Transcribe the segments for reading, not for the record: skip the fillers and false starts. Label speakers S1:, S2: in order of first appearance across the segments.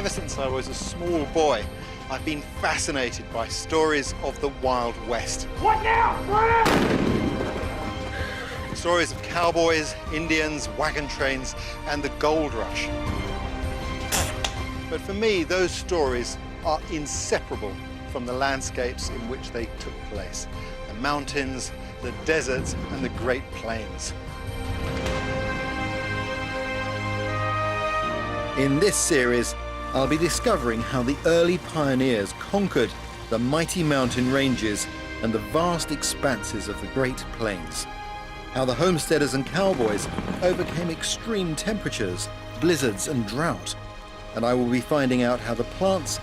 S1: Ever since I was a small boy, I've been fascinated by stories of the Wild West.
S2: What now?
S1: Stories of cowboys, Indians, wagon trains, and the gold rush. But for me, those stories are inseparable from the landscapes in which they took place. The mountains, the deserts, and the Great Plains. In this series, I'll be discovering how the early pioneers conquered the mighty mountain ranges and the vast expanses of the Great Plains. How the homesteaders and cowboys overcame extreme temperatures, blizzards and drought. And I will be finding out how the plants,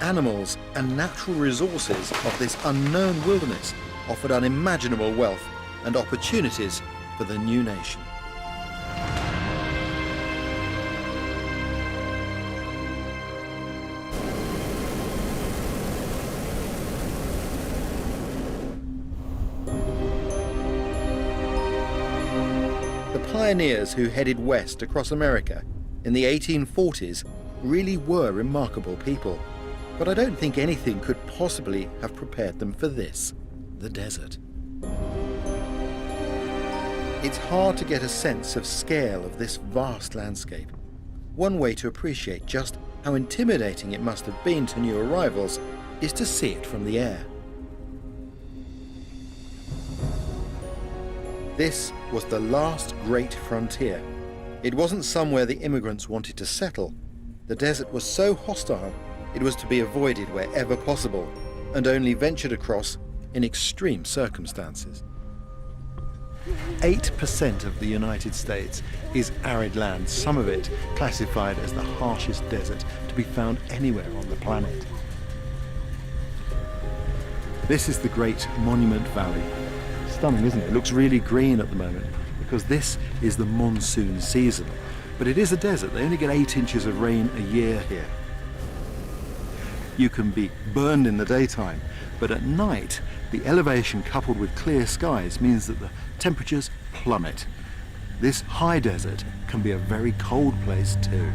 S1: animals and natural resources of this unknown wilderness offered unimaginable wealth and opportunities for the new nation. The pioneers who headed west across America in the 1840s really were remarkable people, but I don't think anything could possibly have prepared them for this, the desert. It's hard to get a sense of scale of this vast landscape. One way to appreciate just how intimidating it must have been to new arrivals is to see it from the air. This was the last great frontier. It wasn't somewhere the immigrants wanted to settle. The desert was so hostile, it was to be avoided wherever possible, and only ventured across in extreme circumstances. 8% of the United States is arid land, some of it classified as the harshest desert to be found anywhere on the planet. This is the Great Monument Valley. Stunning, isn't it? It looks really green at the moment because this is the monsoon season. But it is a desert. They only get 8 inches of rain a year here. You can be burned in the daytime, but at night, the elevation coupled with clear skies means that the temperatures plummet. This high desert can be a very cold place too.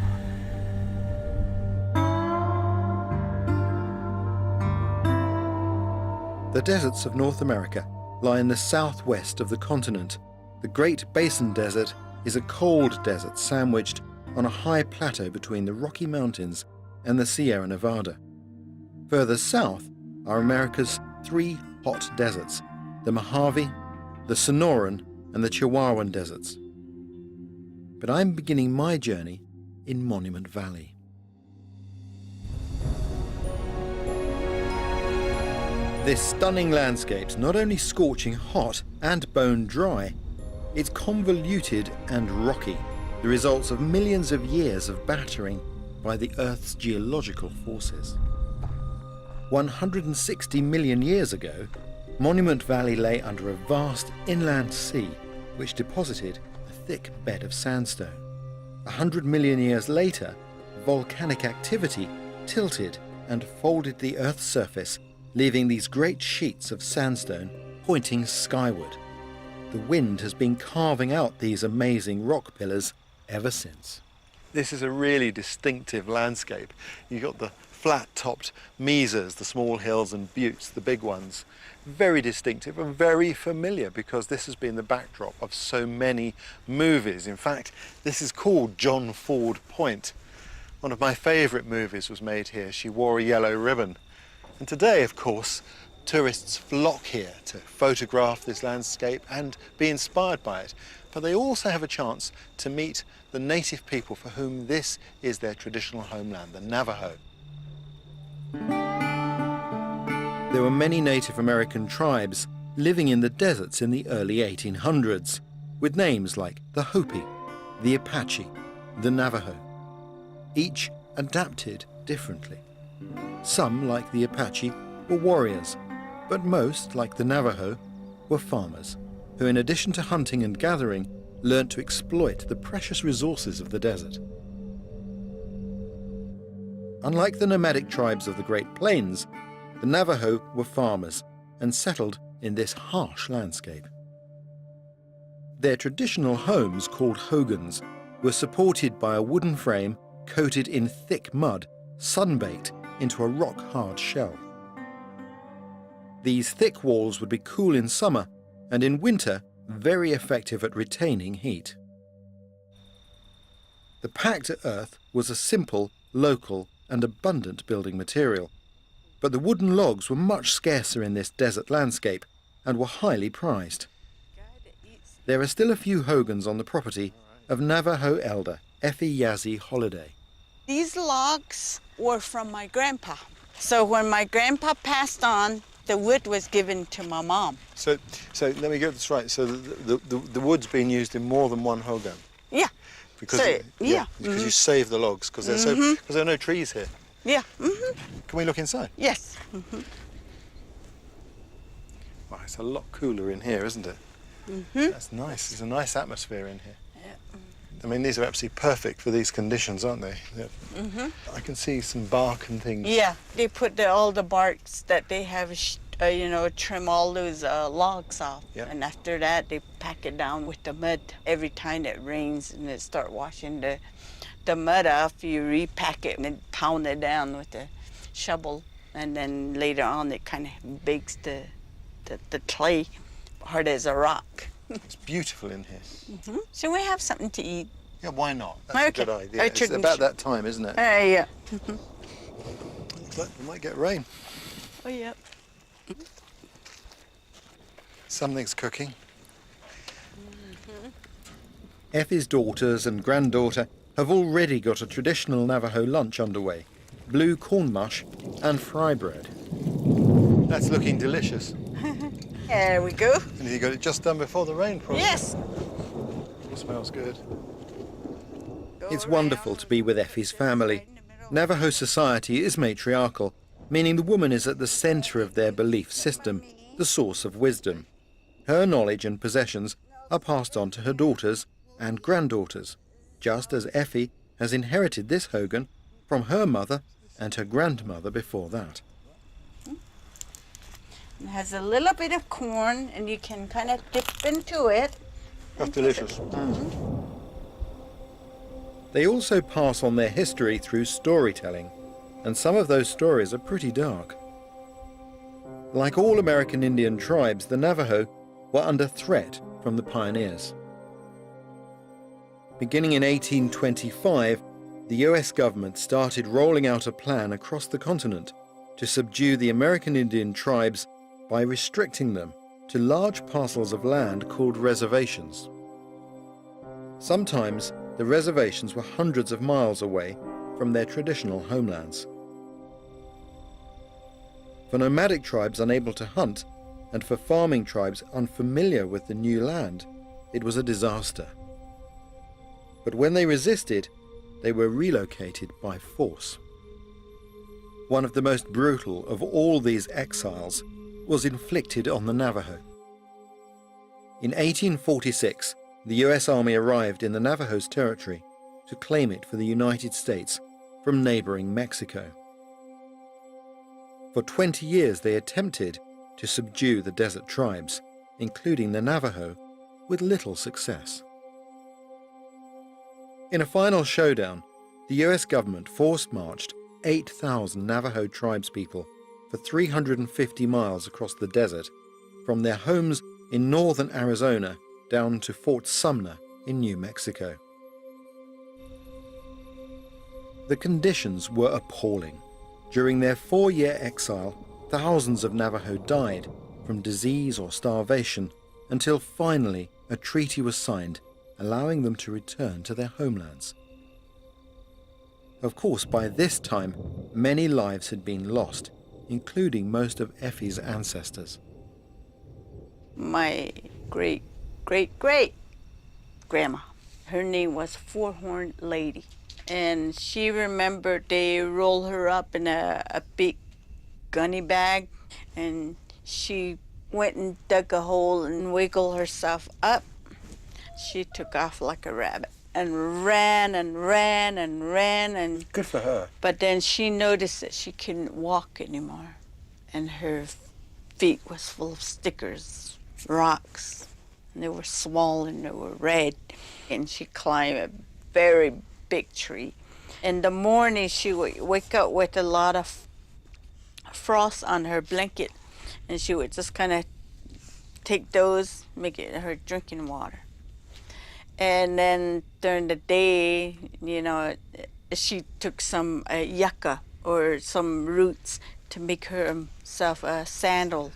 S1: The deserts of North America lie in the southwest of the continent. The Great Basin Desert is a cold desert sandwiched on a high plateau between the Rocky Mountains and the Sierra Nevada. Further south are America's 3 hot deserts, the Mojave, the Sonoran and the Chihuahuan deserts. But I'm beginning my journey in Monument Valley. This stunning landscape's not only scorching hot and bone dry, it's convoluted and rocky, the results of millions of years of battering by the Earth's geological forces. 160 million years ago, Monument Valley lay under a vast inland sea which deposited a thick bed of sandstone. 100 million years later, volcanic activity tilted and folded the Earth's surface, leaving these great sheets of sandstone pointing skyward. The wind has been carving out these amazing rock pillars ever since. This is a really distinctive landscape. You've got the flat-topped mesas, the small hills and buttes, the big ones. Very distinctive and very familiar because this has been the backdrop of so many movies. In fact, this is called John Ford Point. One of my favourite movies was made here. She wore a yellow ribbon. And today, of course, tourists flock here to photograph this landscape and be inspired by it. But they also have a chance to meet the native people for whom this is their traditional homeland, the Navajo. There were many Native American tribes living in the deserts in the early 1800s, with names like the Hopi, the Apache, the Navajo. Each adapted differently. Some, like the Apache, were warriors, but most, like the Navajo, were farmers, who in addition to hunting and gathering, learned to exploit the precious resources of the desert. Unlike the nomadic tribes of the Great Plains, the Navajo were farmers and settled in this harsh landscape. Their traditional homes, called hogans, were supported by a wooden frame coated in thick mud sunbaked into a rock-hard shell. These thick walls would be cool in summer and in winter very effective at retaining heat. The packed earth was a simple, local and abundant building material, but the wooden logs were much scarcer in this desert landscape and were highly prized. There are still a few hogans on the property of Navajo elder Effie Yazzie Holiday.
S2: These logs were from my grandpa. So when my grandpa passed on, the wood was given to my mom.
S3: So let me get this right. So the wood's being used in more than one hogan?
S2: Yeah.
S3: Because because you save the logs because there are no trees here.
S2: Yeah.
S3: Can we look inside?
S2: Yes.
S3: Wow, it's a lot cooler in here, isn't it? That's nice. There's a nice atmosphere in here.
S2: Yeah.
S3: I mean, these are absolutely perfect for these conditions, aren't they? I can see some bark and things.
S2: Yeah, they put all the barks that they have, trim all those logs off.
S3: Yeah.
S2: And after that, they pack it down with the mud. Every time it rains and it start washing the mud off, you repack it and pound it down with a shovel. And then later on, it kind of bakes the clay hard as a rock.
S3: It's beautiful in here.
S2: So we have something to eat.
S3: Yeah, why not? That's a good idea. It's about that time, isn't it?
S2: Yeah.
S3: Looks like we might get rain.
S2: Oh, yeah.
S3: Something's cooking.
S1: Effie's daughters and granddaughter have already got a traditional Navajo lunch underway: blue corn mush and fry bread.
S3: That's looking delicious.
S2: There we go.
S3: And you got it just done before the rain, probably.
S2: Yes.
S3: It smells good.
S1: It's wonderful to be with Effie's family. Navajo society is matriarchal, meaning the woman is at the centre of their belief system, the source of wisdom. Her knowledge and possessions are passed on to her daughters and granddaughters, just as Effie has inherited this hogan from her mother and her grandmother before that.
S2: It has a little bit of corn, and you can kind of dip into it.
S3: That's delicious.
S1: They also pass on their history through storytelling, and some of those stories are pretty dark. Like all American Indian tribes, the Navajo were under threat from the pioneers. Beginning in 1825, the US government started rolling out a plan across the continent to subdue the American Indian tribes by restricting them to large parcels of land called reservations. Sometimes the reservations were hundreds of miles away from their traditional homelands. For nomadic tribes unable to hunt, and for farming tribes unfamiliar with the new land, it was a disaster. But when they resisted, they were relocated by force. One of the most brutal of all these exiles was inflicted on the Navajo. In 1846, the US Army arrived in the Navajo's territory to claim it for the United States from neighboring Mexico. For 20 years they attempted to subdue the desert tribes, including the Navajo, with little success. In a final showdown, the US government force-marched 8,000 Navajo tribespeople for 350 miles across the desert, from their homes in northern Arizona down to Fort Sumner in New Mexico. The conditions were appalling. During their 4-year exile, thousands of Navajo died from disease or starvation until finally a treaty was signed allowing them to return to their homelands. Of course, by this time, many lives had been lost, including most of Effie's ancestors.
S2: My great-great-great-grandma, her name was Four-Horned Lady. And she remembered they rolled her up in a big gunny bag, and she went and dug a hole and wiggled herself up. She took off like a rabbit and ran and ran and ran. And
S3: good for her.
S2: But then she noticed that she couldn't walk anymore, and her feet was full of stickers, rocks, and they were swollen, they were red. And she climbed a very big tree, In the morning, she would wake up with a lot of frost on her blanket, and she would just kind of take those, make it her drinking water. And then during the day, you know, she took some yucca or some roots to make herself a sandal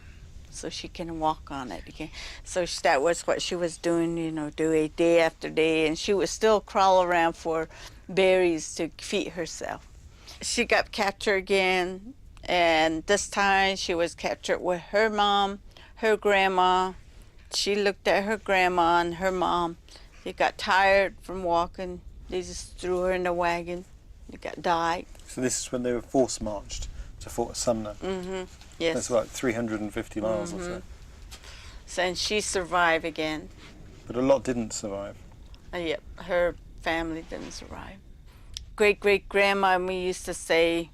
S2: so she can walk on it again. So that was what she was doing, you know, doing day after day, and she would still crawl around for berries to feed herself. She got captured again, and this time she was captured with her mom, her grandma. She looked at her grandma and her mom. They got tired from walking. They just threw her in the wagon. They died.
S4: So this is when they were force marched to Fort Sumner.
S2: Mm-hmm. Yes.
S4: That's about 350 miles or so.
S2: So, and she survived again.
S4: But a lot didn't survive.
S2: Yep, her family didn't survive. Great-great-grandma, we used to say,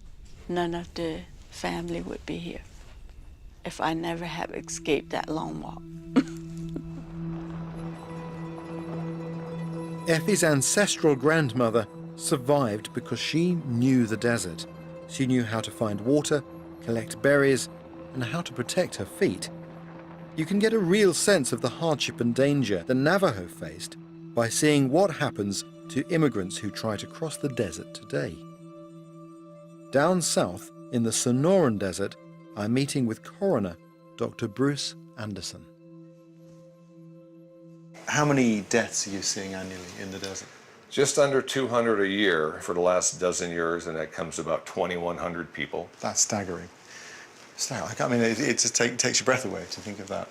S2: none of the family would be here if I never have escaped that long walk.
S1: Effie's ancestral grandmother survived because she knew the desert. She knew how to find water, collect berries, and how to protect her feet. You can get a real sense of the hardship and danger the Navajo faced by seeing what happens to immigrants who try to cross the desert today. Down south, in the Sonoran Desert, I'm meeting with coroner Dr. Bruce Anderson.
S3: How many deaths are you seeing annually in the desert?
S5: Just under 200 a year for the last dozen years, and that comes to about 2,100 people.
S3: That's staggering. I mean, it just takes your breath away to think of that.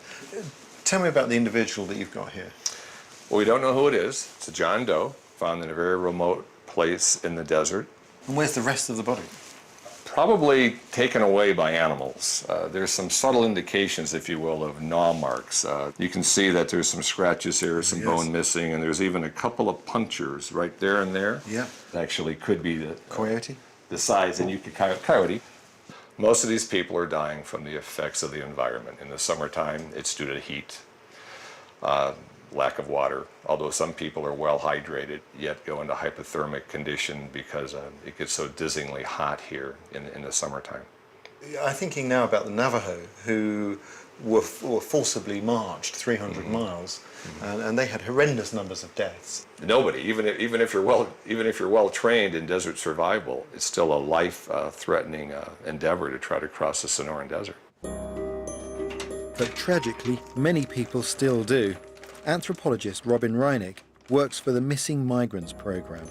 S3: Tell me about the individual that you've got here.
S5: Well, we don't know who it is. It's a John Doe, found in a very remote place in the desert.
S3: And where's the rest of the body?
S5: Probably taken away by animals. There's some subtle indications, if you will, of gnaw marks. You can see that there's some scratches here, some bone missing, and there's even a couple of punctures right there and there.
S3: Yeah.
S5: It actually could be the
S3: Coyote?
S5: The size, and you could coyote. Most of these people are dying from the effects of the environment. In the summertime, it's due to heat, lack of water, although some people are well hydrated, yet go into hypothermic condition because it gets so dizzyingly hot here in the summertime.
S3: I'm thinking now about the Navajo, who were forcibly marched 300 miles, and they had horrendous numbers of deaths.
S5: Nobody, even if you're well trained in desert survival, it's still a life-threatening endeavor to try to cross the Sonoran Desert.
S1: But tragically, many people still do. Anthropologist Robin Reinick works for the Missing Migrants program,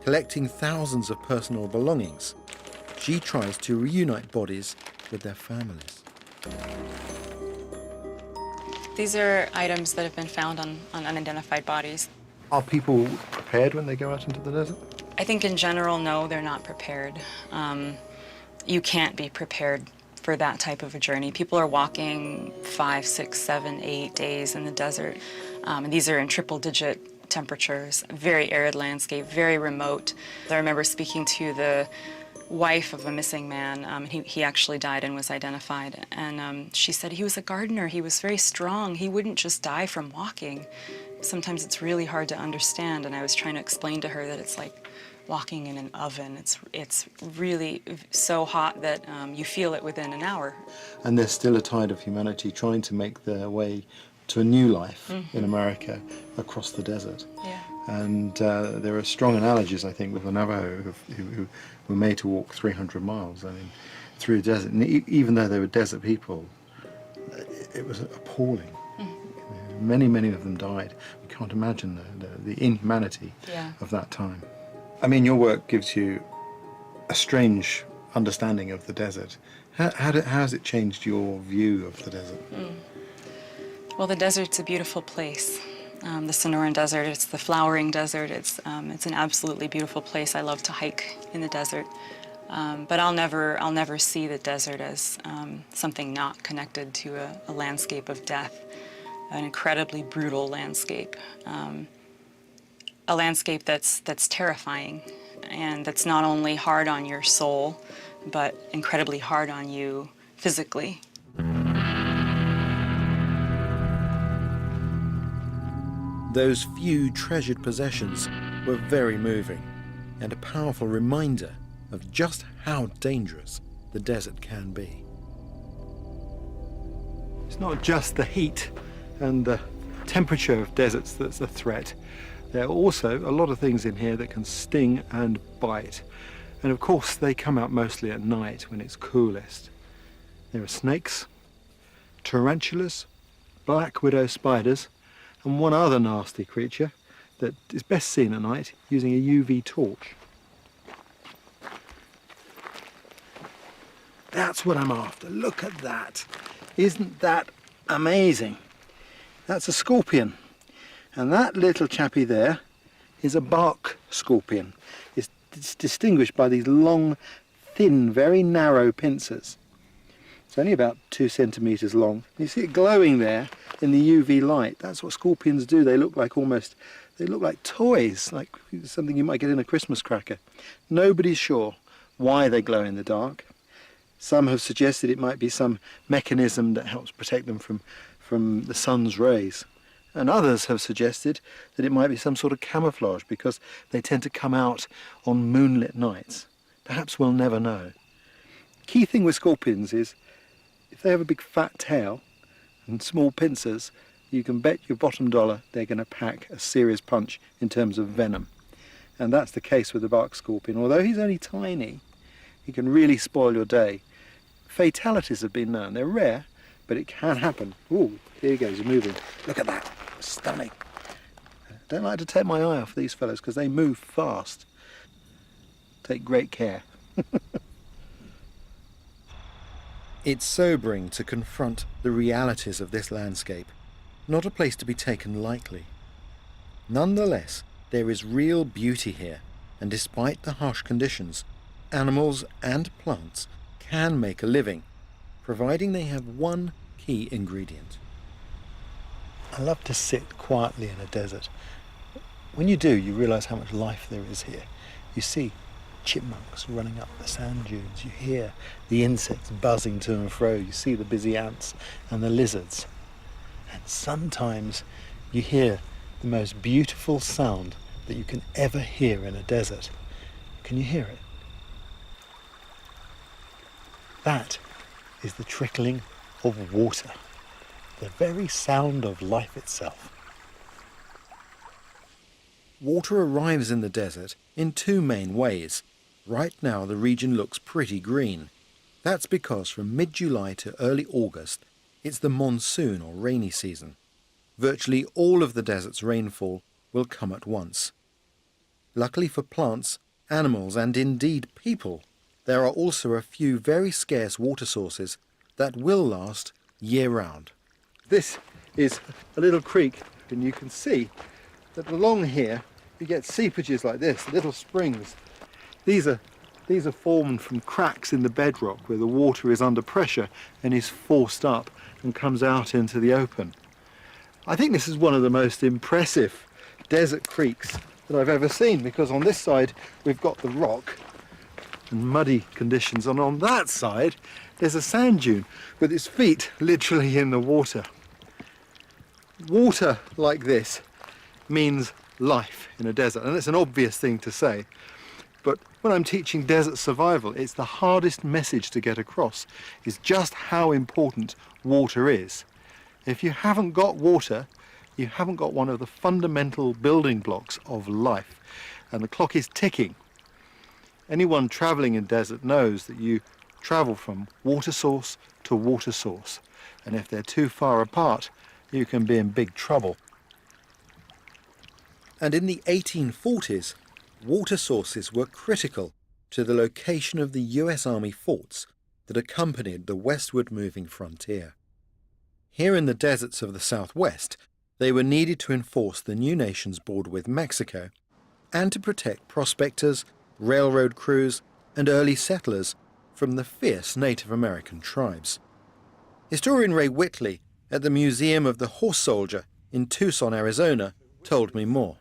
S1: collecting thousands of personal belongings. She tries to reunite bodies with their families.
S6: These are items that have been found on unidentified bodies.
S3: Are people prepared when they go out into the desert?
S6: I think in general, no, they're not prepared. You can't be prepared for that type of a journey. People are walking 5, 6, 7, 8 days in the desert. And these are in triple-digit temperatures, very arid landscape, very remote. I remember speaking to the wife of a missing man. He actually died and was identified. And she said he was a gardener. He was very strong. He wouldn't just die from walking. Sometimes it's really hard to understand. And I was trying to explain to her that it's like walking in an oven. It's really so hot that you feel it within an hour.
S3: And there's still a tide of humanity trying to make their way to a new life in America across the desert.
S6: Yeah.
S3: And there are strong analogies, I think, with the Navajo who were made to walk 300 miles, I mean, through the desert. And even though they were desert people, it was appalling. Many, many of them died. You can't imagine the inhumanity of that time. I mean, your work gives you a strange understanding of the desert. How has it changed your view of the desert?
S6: Well, the desert's a beautiful place. The Sonoran Desert, it's the flowering desert. It's an absolutely beautiful place. I love to hike in the desert. But I'll never see the desert as something not connected to a landscape of death, an incredibly brutal landscape. A landscape that's terrifying, and that's not only hard on your soul, but incredibly hard on you physically.
S1: Those few treasured possessions were very moving. and a powerful reminder of just how dangerous the desert can be.
S3: It's not just the heat and the temperature of deserts that's a threat. There are also a lot of things in here that can sting and bite. And of course, they come out mostly at night when it's coolest. There are snakes, tarantulas, black widow spiders, and one other nasty creature that is best seen at night using a UV torch. That's what I'm after. Look at that. Isn't that amazing? That's a scorpion. And that little chappie there is a bark scorpion. It's distinguished by these long, thin, very narrow pincers. It's only about 2 centimetres long. You see it glowing there in the UV light. That's what scorpions do. They look like they look like toys, like something you might get in a Christmas cracker. Nobody's sure why they glow in the dark. Some have suggested it might be some mechanism that helps protect them from the sun's rays. And others have suggested that it might be some sort of camouflage because they tend to come out on moonlit nights. Perhaps we'll never know. Key thing with scorpions is if they have a big fat tail and small pincers, you can bet your bottom dollar they're going to pack a serious punch in terms of venom. And that's the case with the bark scorpion. Although he's only tiny, he can really spoil your day. Fatalities have been known. They're rare, but it can happen. Ooh, here he goes, he's moving. Look at that, stunning. Don't like to take my eye off these fellows because they move fast. Take great care.
S1: It's sobering to confront the realities of this landscape, not a place to be taken lightly. Nonetheless, there is real beauty here, and despite the harsh conditions, animals and plants can make a living, providing they have one key ingredient.
S3: I love to sit quietly in a desert. When you do, you realise how much life there is here. You see chipmunks running up the sand dunes. You hear the insects buzzing to and fro. You see the busy ants and the lizards. And sometimes you hear the most beautiful sound that you can ever hear in a desert. Can you hear it? That is the trickling of water, the very sound of life itself.
S1: Water arrives in the desert in two main ways. Right now the region looks pretty green. That's because from mid-July to early August, it's the monsoon or rainy season. Virtually all of the desert's rainfall will come at once. Luckily for plants, animals and indeed people, there are also a few very scarce water sources that will last year-round.
S3: This is a little creek, and you can see that along here you get seepages like this, little springs. These are formed from cracks in the bedrock where the water is under pressure and is forced up and comes out into the open. I think this is one of the most impressive desert creeks that I've ever seen, because on this side we've got the rock and muddy conditions, and on that side there's a sand dune with its feet literally in the water. Water like this means life in a desert, and it's an obvious thing to say, but when I'm teaching desert survival, it's the hardest message to get across, is just how important water is. If you haven't got water, you haven't got one of the fundamental building blocks of life, and the clock is ticking. Anyone traveling in desert knows that you travel from water source to water source, and if they're too far apart, you can be in big trouble.
S1: And in the 1840s, water sources were critical to the location of the US Army forts that accompanied the westward moving frontier. Here in the deserts of the Southwest, they were needed to enforce the new nation's border with Mexico and to protect prospectors, railroad crews, and early settlers from the fierce Native American tribes. Historian Ray Whitley at the Museum of the Horse Soldier in Tucson, Arizona, told me more.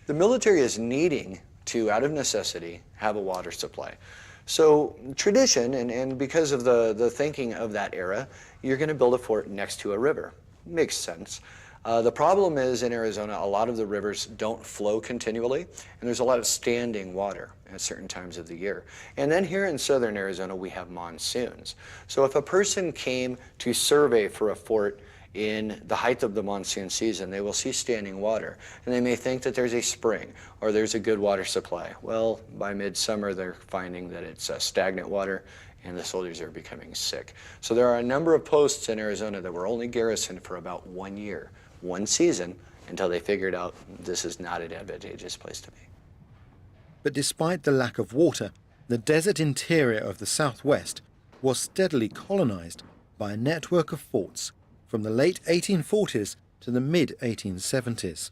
S7: The military is needing to, out of necessity, have a water supply. So tradition, and because of the thinking of that era, you're going to build a fort next to a river. Makes sense. The problem is in Arizona, a lot of the rivers don't flow continually, and there's a lot of standing water at certain times of the year. And then here in southern Arizona, we have monsoons. So if a person came to survey for a fort in the height of the monsoon season, they will see standing water, and they may think that there's a spring or there's a good water supply. Well, by midsummer, they're finding that it's stagnant water, and the soldiers are becoming sick. So there are a number of posts in Arizona that were only garrisoned for about 1 year, 1 season, until they figured out this is not an advantageous place to be.
S1: But despite the lack of water, the desert interior of the southwest was steadily colonized by a network of forts from the late 1840s to the mid-1870s.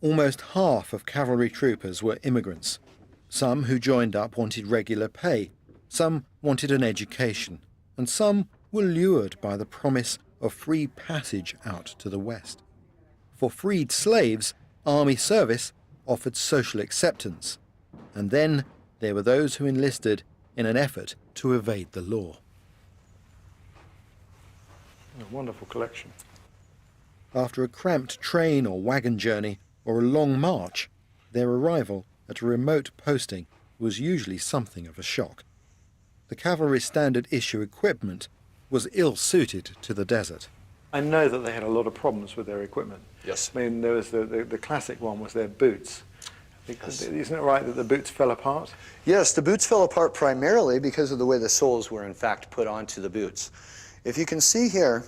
S1: Almost half of cavalry troopers were immigrants. Some who joined up wanted regular pay, some wanted an education, and some were lured by the promise of free passage out to the west. For freed slaves, army service offered social acceptance, and then there were those who enlisted in an effort to evade the law.
S3: A wonderful collection.
S1: After a cramped train or wagon journey or a long march, their arrival at a remote posting was usually something of a shock. The cavalry's standard issue equipment was ill-suited to the desert.
S3: I know that they had a lot of problems with their equipment.
S7: Yes.
S3: I mean, there was the classic one was their boots.
S7: Yes.
S3: Isn't it right that the boots fell apart?
S7: Yes, the boots fell apart primarily because of the way the soles were in fact put onto the boots. If you can see here,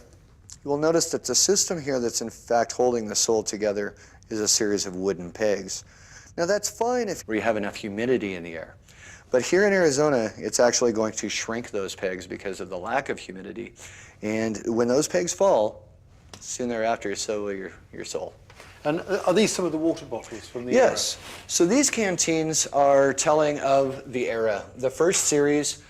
S7: you will notice that the system here that's in fact holding the sole together is a series of wooden pegs. Now that's fine if you have enough humidity in the air. But here in Arizona, it's actually going to shrink those pegs because of the lack of humidity. And when those pegs fall, soon thereafter, so will your sole.
S3: And are these some of the water bottles from the era?
S7: Yes. So these canteens are telling of the era. The first series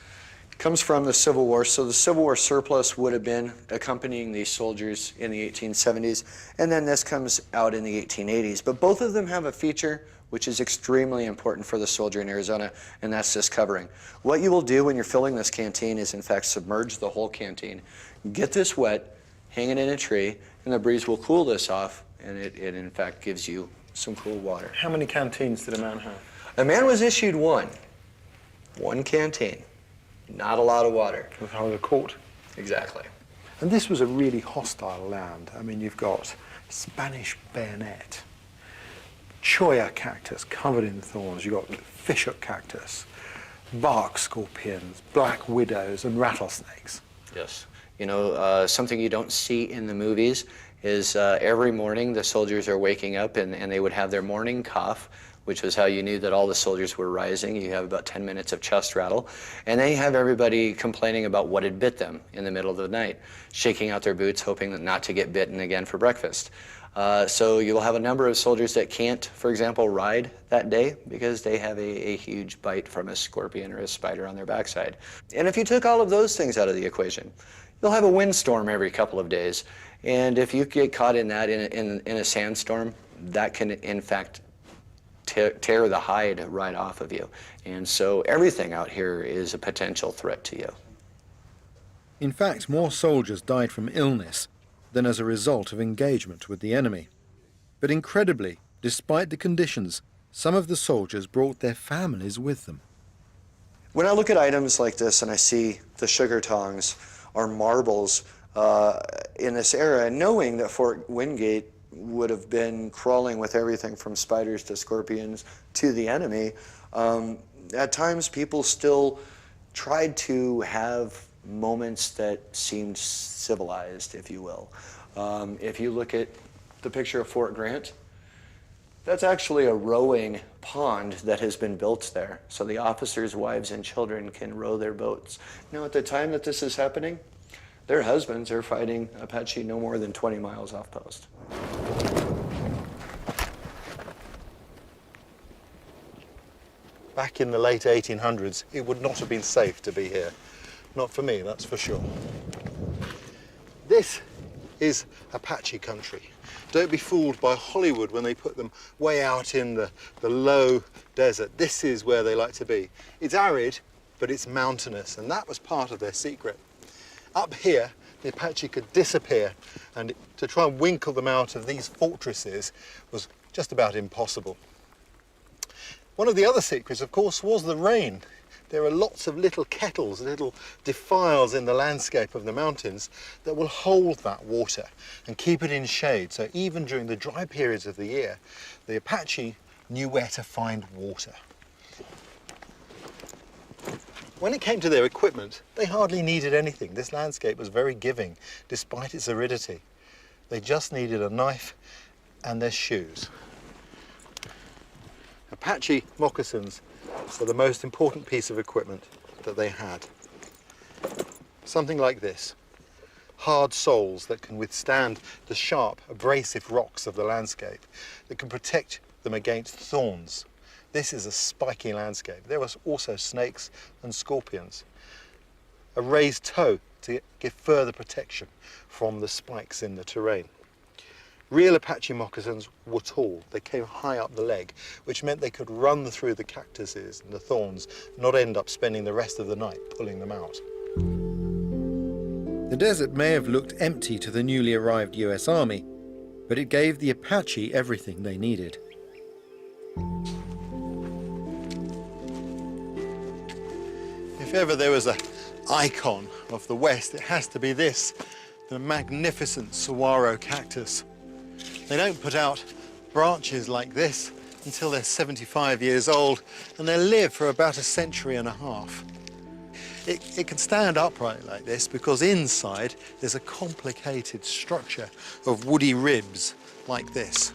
S7: comes from the Civil War. So the Civil War surplus would have been accompanying these soldiers in the 1870s. And then this comes out in the 1880s. But both of them have a feature which is extremely important for the soldier in Arizona, and that's this covering. What you will do when you're filling this canteen is in fact submerge the whole canteen, get this wet, hang it in a tree, and the breeze will cool this off, and it in fact gives you some cool water.
S3: How many canteens did a man have?
S7: A man was issued one canteen, not a lot of water.
S3: With how the court?
S7: Exactly.
S3: And this was a really hostile land. I mean, you've got Spanish bayonet, cholla cactus covered in thorns, you've got fishhook cactus, bark scorpions, black widows, and rattlesnakes.
S7: Yes. You know, something you don't see in the movies is every morning the soldiers are waking up and they would have their morning cough, which was how you knew that all the soldiers were rising. You have about 10 minutes of chest rattle. And then you have everybody complaining about what had bit them in the middle of the night, shaking out their boots, hoping that not to get bitten again for breakfast. So you'll have a number of soldiers that can't, for example, ride that day because they have a huge bite from a scorpion or a spider on their backside. And if you took all of those things out of the equation, you'll have a windstorm every couple of days. And if you get caught in that, in a sandstorm, that can, in fact, tear the hide right off of you. And so everything out here is a potential threat to you.
S1: In fact, more soldiers died from illness than as a result of engagement with the enemy. But incredibly, despite the conditions, some of the soldiers brought their families with them.
S7: When I look at items like this and I see the sugar tongs or marbles in this era, knowing that Fort Wingate would have been crawling with everything from spiders to scorpions to the enemy, at times people still tried to have moments that seemed civilized, if you will. If you look at the picture of Fort Grant, that's actually a rowing pond that has been built there, so the officers' wives and children can row their boats. Now, at the time that this is happening, their husbands are fighting Apache no more than 20 miles off post.
S3: Back in the late 1800s, it would not have been safe to be here. Not for me, that's for sure. This is Apache country. Don't be fooled by Hollywood when they put them way out in the low desert. This is where they like to be. It's arid, but it's mountainous, and that was part of their secret. Up here, the Apache could disappear, and to try and winkle them out of these fortresses was just about impossible. One of the other secrets, of course, was the rain. There are lots of little kettles, little defiles in the landscape of the mountains that will hold that water and keep it in shade. So even during the dry periods of the year, the Apache knew where to find water. When it came to their equipment, they hardly needed anything. This landscape was very giving, despite its aridity. They just needed a knife and their shoes. Apache moccasins were the most important piece of equipment that they had. Something like this. Hard soles that can withstand the sharp, abrasive rocks of the landscape, that can protect them against thorns. This is a spiky landscape. There were also snakes and scorpions. A raised toe to give further protection from the spikes in the terrain. Real Apache moccasins were tall. They came high up the leg, which meant they could run through the cactuses and the thorns, not end up spending the rest of the night pulling them out.
S1: The desert may have looked empty to the newly arrived US Army, but it gave the Apache everything they needed.
S3: If ever there was an icon of the West, it has to be this, the magnificent saguaro cactus. They don't put out branches like this until they're 75 years old, and they live for about a century and a half. It can stand upright like this because inside there's a complicated structure of woody ribs like this.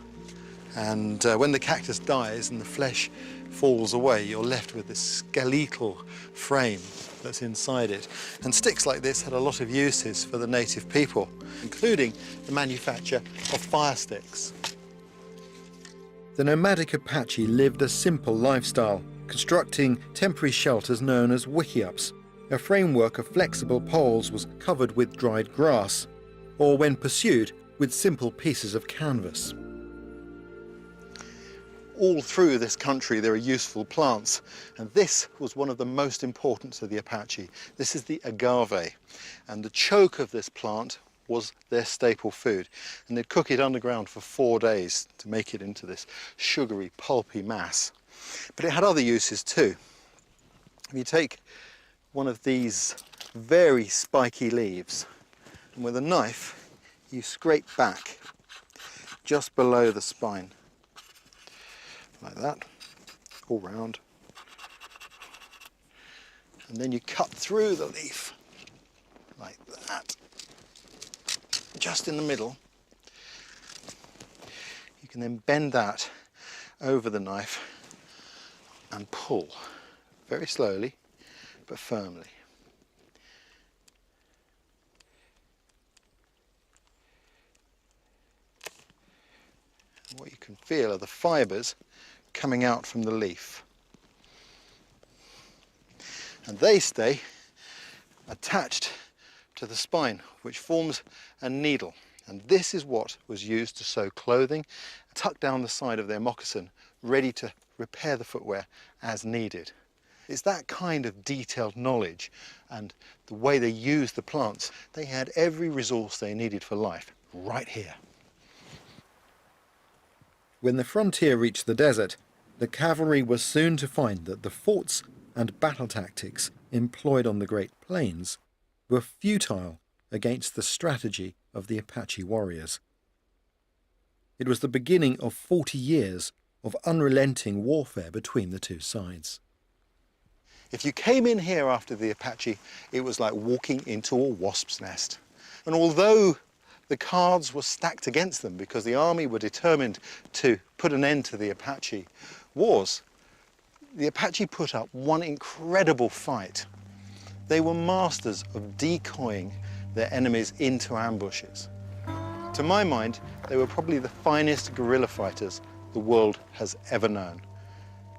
S3: And when the cactus dies and the flesh falls away, you're left with this skeletal frame that's inside it. And sticks like this had a lot of uses for the native people, including the manufacture of fire sticks.
S1: The nomadic Apache lived a simple lifestyle, constructing temporary shelters known as wickiups. A framework of flexible poles was covered with dried grass, or when pursued, with simple pieces of canvas.
S3: All through this country there are useful plants, and this was one of the most important to the Apache. This is the agave, and the choke of this plant was their staple food, and they'd cook it underground for 4 days to make it into this sugary, pulpy mass. But it had other uses too. If you take one of these very spiky leaves, and with a knife you scrape back just below the spine, like that, all round. And then you cut through the leaf, like that, just in the middle. You can then bend that over the knife and pull, very slowly, but firmly. And what you can feel are the fibres coming out from the leaf. And they stay attached to the spine, which forms a needle. And this is what was used to sew clothing, tuck down the side of their moccasin, ready to repair the footwear as needed. It's that kind of detailed knowledge and the way they used the plants. They had every resource they needed for life right here.
S1: When the frontier reached the desert, the cavalry was soon to find that the forts and battle tactics employed on the Great Plains were futile against the strategy of the Apache warriors. It was the beginning of 40 years of unrelenting warfare between the two sides.
S3: If you came in here after the Apache, it was like walking into a wasp's nest. And although the cards were stacked against them because the army were determined to put an end to the Apache wars, the Apache put up one incredible fight. They were masters of decoying their enemies into ambushes. To my mind, they were probably the finest guerrilla fighters the world has ever known.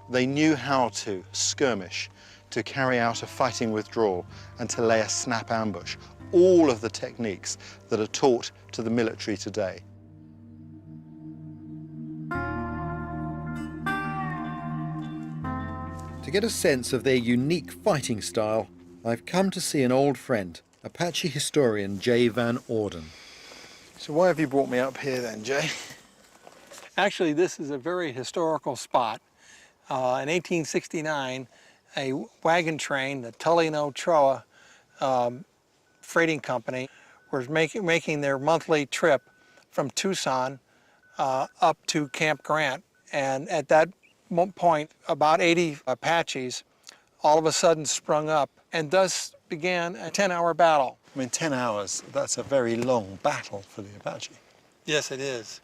S3: They knew how to skirmish, to carry out a fighting withdrawal, and to lay a snap ambush. All of the techniques that are taught to the military today.
S1: To get a sense of their unique fighting style, I've come to see an old friend Apache historian J. Van Orden.
S3: So why have you brought me up here then, Jay?
S8: Actually, this is a very historical spot. In 1869, a wagon train, the Tully & Ochoa freighting company, was making their monthly trip from Tucson up to Camp Grant. And at that point, about 80 Apaches all of a sudden sprung up, and thus began a 10-hour battle.
S4: I mean, 10 hours, that's a very long battle for the Apache.
S8: Yes, it is.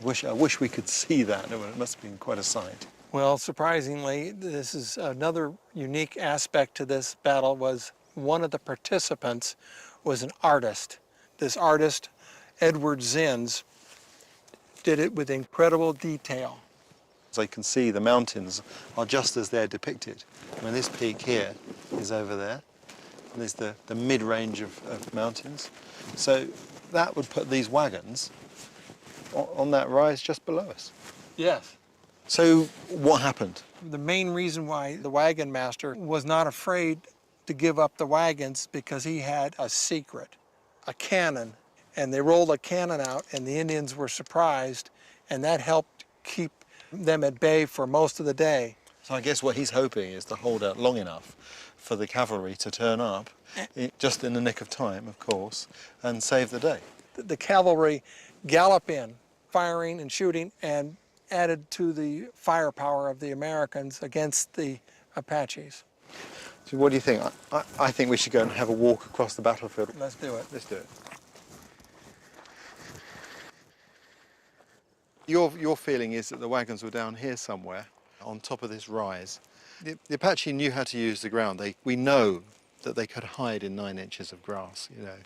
S4: I wish we could see that. It must have been quite a sight.
S8: Well, surprisingly, this is another unique aspect to this battle. Was one of the participants was an artist. This artist, Edward Zins, did it with incredible detail.
S4: As you can see, the mountains are just as they're depicted. I mean, this peak here is over there. And there's the mid-range of mountains. So that would put these wagons on that rise just below us.
S8: Yes.
S4: So what happened?
S8: The main reason why the wagon master was not afraid to give up the wagons because he had a secret, a cannon. And they rolled a cannon out and the Indians were surprised, and that helped keep them at bay for most of the day.
S4: So I guess what he's hoping is to hold out long enough for the cavalry to turn up, just in the nick of time, of course, and save the day.
S8: The cavalry gallop in, firing and shooting, and added to the firepower of the Americans against the Apaches.
S4: So what do you think? I think we should go and have a walk across the battlefield.
S8: Let's do it.
S4: Let's do it. Your feeling is that the wagons were down here somewhere, on top of this rise. The Apache knew how to use the ground. We know that they could hide in 9 inches of grass, you know,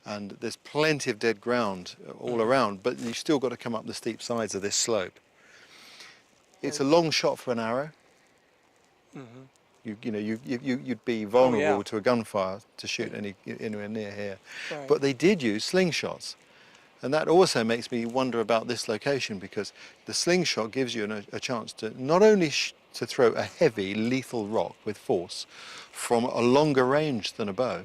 S4: and there's plenty of dead ground all around, but you've still got to come up the steep sides of this slope. It's a long shot for an arrow. You'd be vulnerable to a gunfire to shoot anywhere near here.
S8: Right.
S4: But they did use slingshots. And that also makes me wonder about this location, because the slingshot gives you a chance to not only to throw a heavy, lethal rock with force from a longer range than a bow,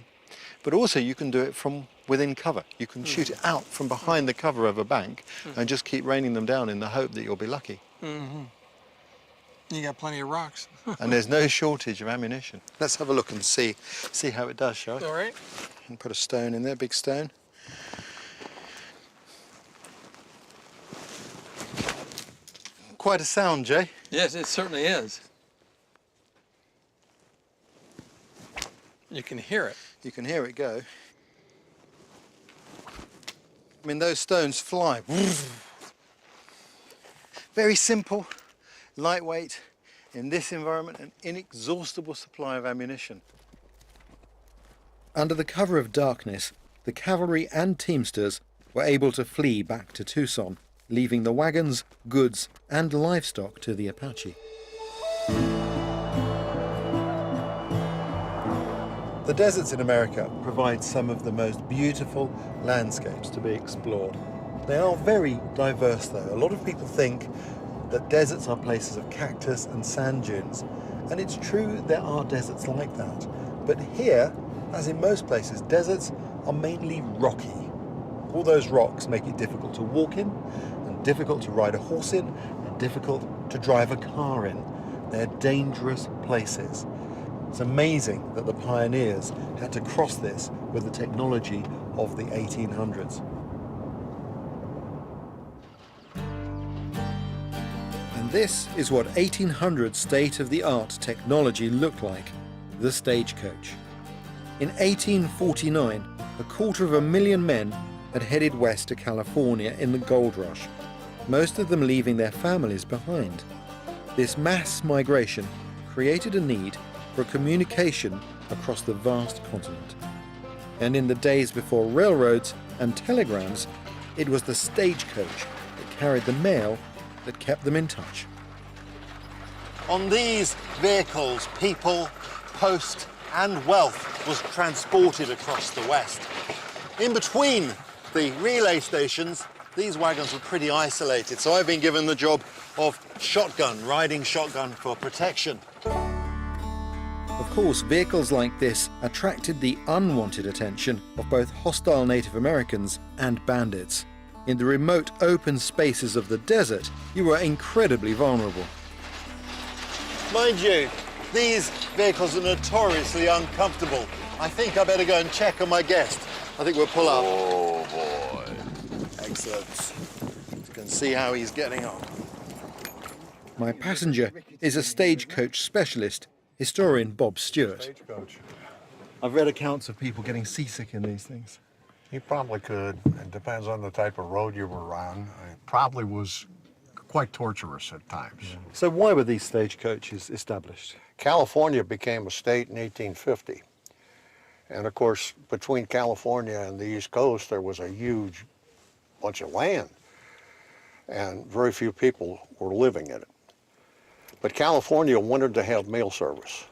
S4: but also you can do it from within cover. You can shoot it out from behind the cover of a bank and just keep raining them down in the hope that you'll be lucky.
S8: You got plenty of rocks.
S4: And there's no shortage of ammunition. Let's have a look and see how it does, shall we?
S8: All right.
S4: And put a stone in there, big stone. Quite a sound, Jay.
S8: Yes, it certainly is. You can hear it.
S4: You can hear it go. I mean, those stones fly. Very simple, lightweight, in this environment, an inexhaustible supply of ammunition.
S1: Under the cover of darkness, the cavalry and teamsters were able to flee back to Tucson, leaving the wagons, goods, and livestock to the Apache.
S4: The deserts in America provide some of the most beautiful landscapes to be explored. They are very diverse, though. A lot of people think that deserts are places of cactus and sand dunes, and it's true there are deserts like that. But here, as in most places, deserts are mainly rocky. All those rocks make it difficult to walk in, and difficult to ride a horse in, and difficult to drive a car in. They're dangerous places. It's amazing that the pioneers had to cross this with the technology of the 1800s.
S1: And this is what 1800 state-of-the-art technology looked like, the stagecoach. In 1849, 250,000 men had headed west to California in the gold rush, most of them leaving their families behind. This mass migration created a need for communication across the vast continent. And in the days before railroads and telegrams, it was the stagecoach that carried the mail that kept them in touch.
S4: On these vehicles, people, post, and wealth was transported across the West. In between the relay stations, these wagons were pretty isolated, so I've been given the job of riding shotgun for protection.
S1: Of course, vehicles like this attracted the unwanted attention of both hostile Native Americans and bandits. In the remote open spaces of the desert, you were incredibly vulnerable.
S4: Mind you, these vehicles are notoriously uncomfortable. I think I better go and check on my guest. I think we'll pull up.
S9: Oh, boy.
S4: Excellent. You can see how he's getting on.
S1: My passenger is a stagecoach specialist, historian Bob Stewart.
S4: Stagecoach. I've read accounts of people getting seasick in these things.
S9: You probably could. It depends on the type of road you were on. It probably was quite torturous at times.
S4: So why were these stagecoaches established?
S9: California became a state in 1850. And of course, between California and the East Coast, there was a huge bunch of land. And very few people were living in it. But California wanted to have mail service.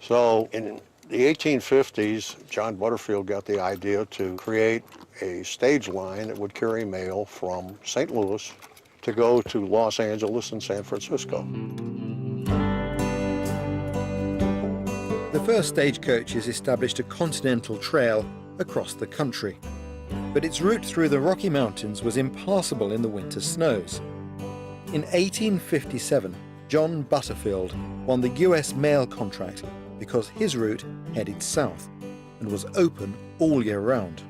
S9: So in the 1850s, John Butterfield got the idea to create a stage line that would carry mail from St. Louis to go to Los Angeles and San Francisco.
S1: The first stagecoaches established a continental trail across the country, but its route through the Rocky Mountains was impassable in the winter snows. In 1857, John Butterfield won the US mail contract because his route headed south and was open all year round.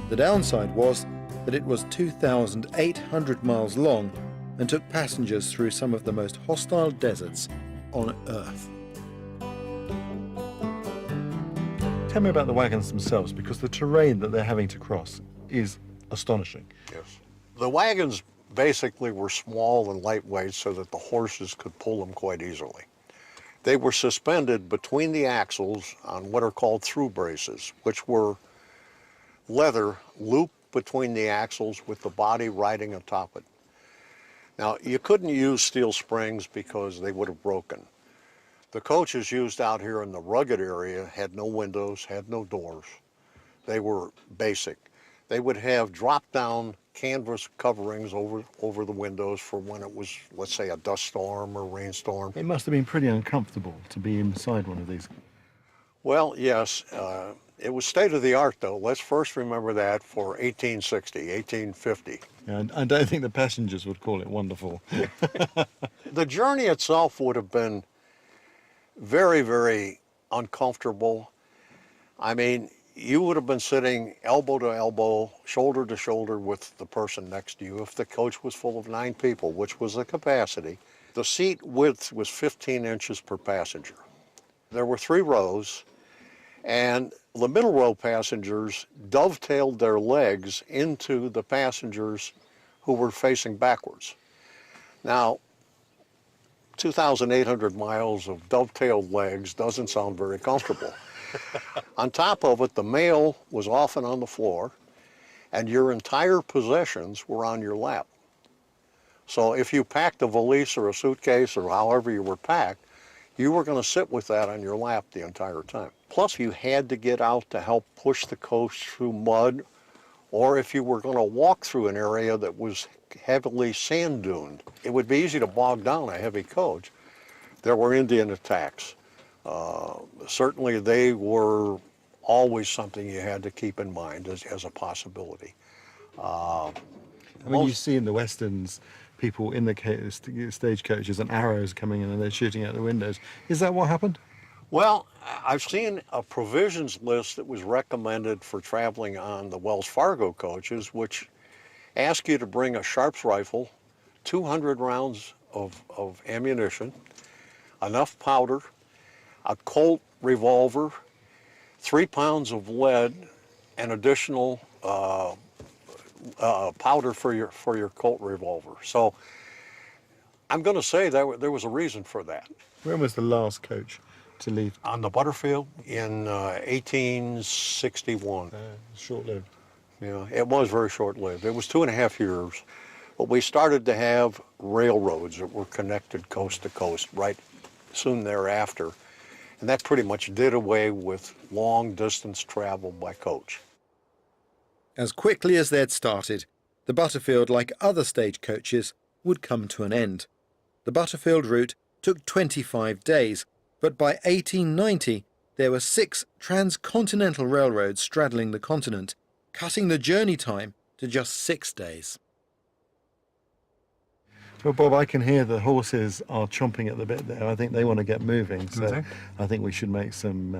S1: The downside was that it was 2,800 miles long and took passengers through some of the most hostile deserts on Earth.
S4: Tell me about the wagons themselves, because the terrain that they're having to cross is astonishing.
S9: Yes. The wagons basically were small and lightweight so that the horses could pull them quite easily. They were suspended between the axles on what are called through braces, which were leather looped between the axles with the body riding atop it. Now, you couldn't use steel springs because they would have broken. The coaches used out here in the rugged area had no windows, had no doors. They were basic. They would have drop-down canvas coverings over the windows for when it was, let's say, a dust storm or rainstorm.
S4: It must have been pretty uncomfortable to be inside one of these.
S9: Well, yes. It was state-of-the-art, though. Let's first remember that for 1860, 1850.
S4: And I don't think the passengers would call it wonderful.
S9: The journey itself would have been very, very uncomfortable. I mean, you would have been sitting elbow to elbow, shoulder to shoulder with the person next to you if the coach was full of 9 people, which was the capacity. The seat width was 15 inches per passenger. There were 3 rows, and the middle row passengers dovetailed their legs into the passengers who were facing backwards. Now, 2,800 miles of dovetailed legs doesn't sound very comfortable. On top of it, the mail was often on the floor, and your entire possessions were on your lap. So if you packed a valise or a suitcase or however you were packed, you were going to sit with that on your lap the entire time. Plus, you had to get out to help push the coach through mud, or if you were going to walk through an area that was heavily sand duned, it would be easy to bog down a heavy coach. There were Indian attacks. Certainly they were always something you had to keep in mind as a possibility.
S4: I mean, you see in the westerns people in the stagecoaches and arrows coming in and they're shooting out the windows. Is that what happened?
S9: Well, I've seen a provisions list that was recommended for traveling on the Wells Fargo coaches, which ask you to bring a Sharps rifle, 200 rounds of ammunition, enough powder, a Colt revolver, 3 pounds of lead, and additional powder for your Colt revolver. So I'm going to say that there was a reason for that.
S4: When was the last coach to leave?
S9: On the Butterfield in 1861.
S4: Short-lived.
S9: Yeah, it was very short-lived. It was 2.5 years. But we started to have railroads that were connected coast to coast right soon thereafter. And that pretty much did away with long-distance travel by coach.
S1: As quickly as they'd started, the Butterfield, like other stagecoaches, would come to an end. The Butterfield route took 25 days, but by 1890 There were 6 transcontinental railroads straddling the continent, cutting the journey time to just 6 days.
S4: Well, Bob, I can hear the horses are chomping at the bit there. I think they want to get moving, so I think we should make some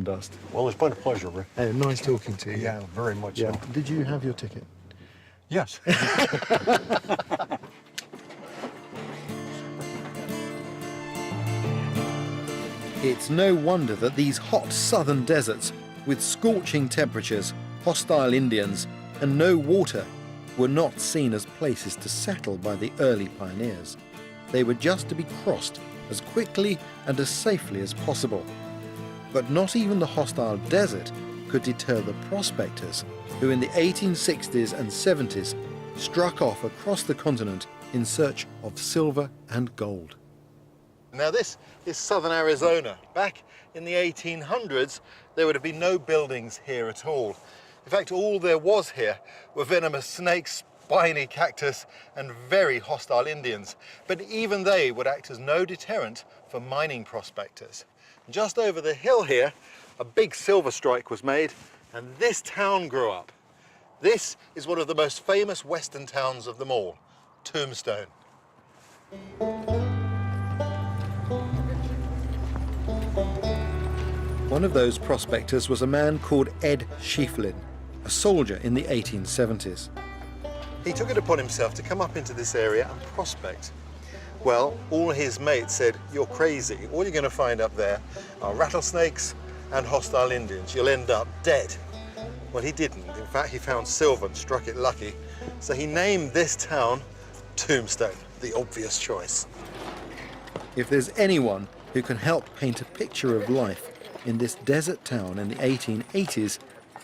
S4: dust.
S9: Well, it's been a pleasure, Rick.
S4: Hey, nice talking to you.
S9: Yeah, very much
S4: Yeah.
S9: so.
S4: Did you have your ticket?
S9: Yes.
S1: It's no wonder that these hot southern deserts, with scorching temperatures, hostile Indians, and no water, were not seen as places to settle by the early pioneers. They were just to be crossed as quickly and as safely as possible. But not even the hostile desert could deter the prospectors who in the 1860s and 70s struck off across the continent in search of silver and gold.
S4: Now this is southern Arizona. Back in the 1800s, there would have been no buildings here at all. In fact, all there was here were venomous snakes, spiny cactus, and very hostile Indians. But even they would act as no deterrent for mining prospectors. Just over the hill here, a big silver strike was made, and this town grew up. This is one of the most famous western towns of them all, Tombstone.
S1: One of those prospectors was a man called Ed Schieffelin, a soldier in the 1870s.
S4: He took it upon himself to come up into this area and prospect. Well, all his mates said, "You're crazy. All you're going to find up there are rattlesnakes and hostile Indians. You'll end up dead." Well, he didn't. In fact, he found silver and struck it lucky. So he named this town Tombstone, the obvious choice.
S1: If there's anyone who can help paint a picture of life in this desert town in the 1880s,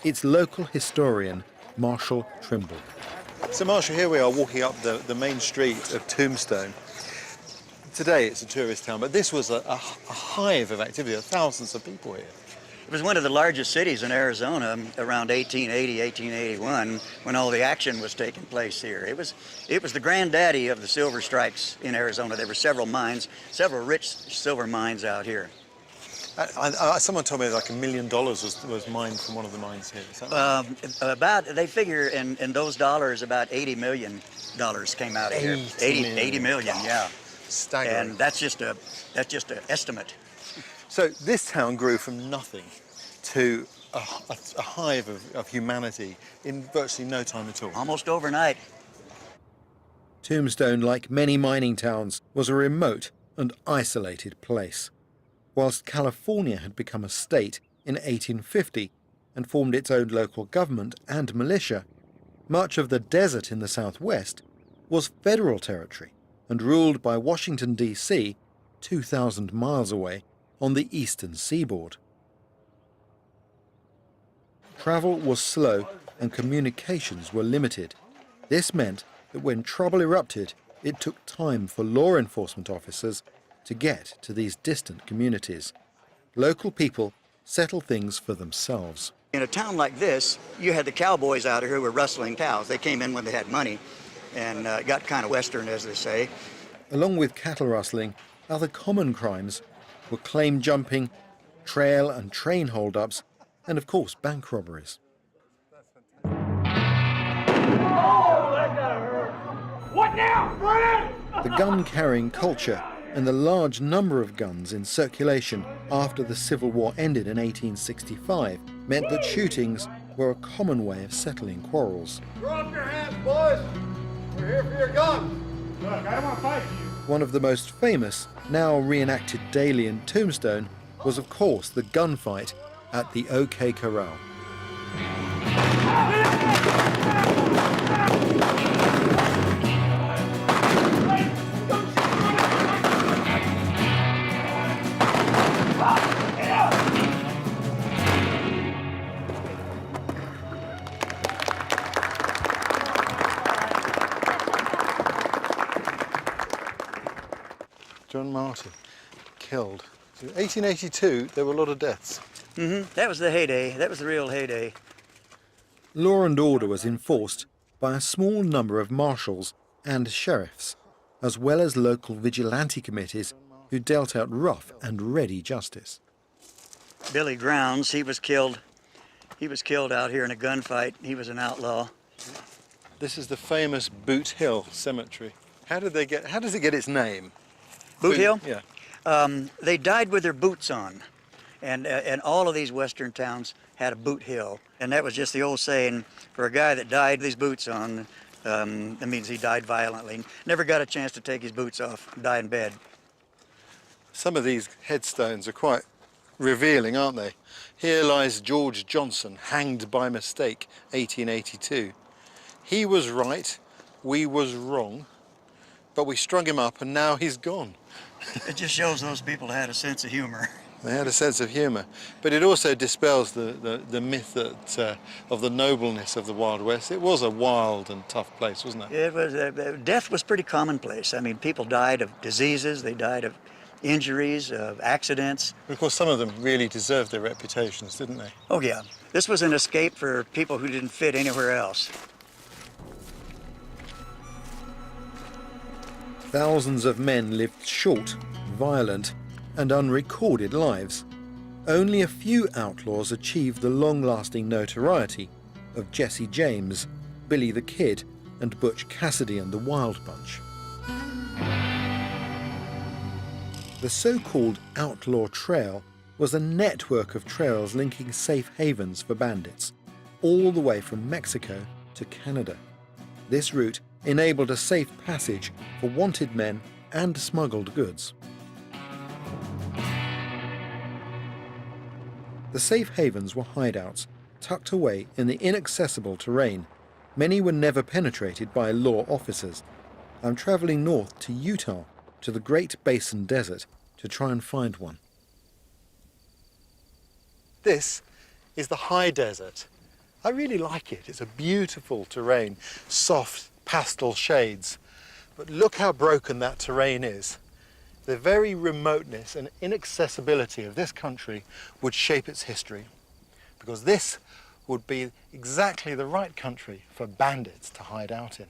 S1: it's local historian Marshall Trimble.
S4: So Marshall, here we are walking up the main street of Tombstone. Today it's a tourist town, but this was a hive of activity. There are thousands of people here.
S10: It was one of the largest cities in Arizona around 1880, 1881, when all the action was taking place here. It was the granddaddy of the silver strikes in Arizona. There were several mines, several rich silver mines out here.
S4: Someone told me like $1 million was mined from one of the mines here. Is that right?
S10: They figure in those dollars about $80 million came out of here. 80 million, yeah.
S4: Staggering.
S10: And that's just an estimate.
S4: So this town grew from nothing to a hive of humanity in virtually no time at all.
S10: Almost overnight.
S1: Tombstone, like many mining towns, was a remote and isolated place. Whilst California had become a state in 1850 and formed its own local government and militia, much of the desert in the southwest was federal territory and ruled by Washington, D.C., 2,000 miles away on the eastern seaboard. Travel was slow and communications were limited. This meant that when trouble erupted, it took time for law enforcement officers to get to these distant communities. Local people settled things for themselves.
S10: In a town like this, you had the cowboys out here who were rustling cows. They came in when they had money and got kind of western, as they say.
S1: Along with cattle rustling, other common crimes were claim jumping, trail and train holdups, and of course bank robberies.
S11: What now, Fred?
S1: The gun-carrying culture and the large number of guns in circulation after the Civil War ended in 1865 meant that shootings were a common way of settling quarrels.
S11: Throw up your hands, boys. We're here for your guns. Look, I don't want to fight you.
S1: One of the most famous, now reenacted daily in Tombstone, was of course the gunfight at the OK Corral.
S4: John Martin, killed. In 1882, there were a lot of deaths.
S10: That was the heyday. That was the real heyday.
S1: Law and order was enforced by a small number of marshals and sheriffs, as well as local vigilante committees who dealt out rough and ready justice.
S10: Billy Grounds. He was killed out here in a gunfight. He was an outlaw.
S4: This is the famous Boot Hill Cemetery. How does it get its name?
S10: Boot Hill?
S4: Yeah.
S10: They died with their boots on. And all of these western towns had a boot hill. And that was just the old saying, for a guy that died with his boots on, that means he died violently. Never got a chance to take his boots off, die in bed.
S4: Some of these headstones are quite revealing, aren't they? Here lies George Johnson, hanged by mistake, 1882. He was right, we was wrong, but we strung him up and now he's gone.
S10: It just shows those people had a sense of humor.
S4: They had a sense of humour, but it also dispels the myth that, of the nobleness of the Wild West. It was a wild and tough place, wasn't it?
S10: It was, death was pretty commonplace. I mean, people died of diseases, they died of injuries, of accidents.
S4: Of course, some of them really deserved their reputations, didn't they?
S10: Oh yeah, this was an escape for people who didn't fit anywhere else.
S1: Thousands of men lived short, violent, and unrecorded lives. Only a few outlaws achieved the long-lasting notoriety of Jesse James, Billy the Kid, and Butch Cassidy and the Wild Bunch. The so-called Outlaw Trail was a network of trails linking safe havens for bandits, all the way from Mexico to Canada. This route enabled a safe passage for wanted men and smuggled goods. The safe havens were hideouts tucked away in the inaccessible terrain. Many were never penetrated by law officers. I'm traveling north to Utah, to the Great Basin Desert, to try and find one.
S4: This is the high desert. I really like it. It's a beautiful terrain, soft pastel shades. But look how broken that terrain is. The very remoteness and inaccessibility of this country would shape its history, because this would be exactly the right country for bandits to hide out in.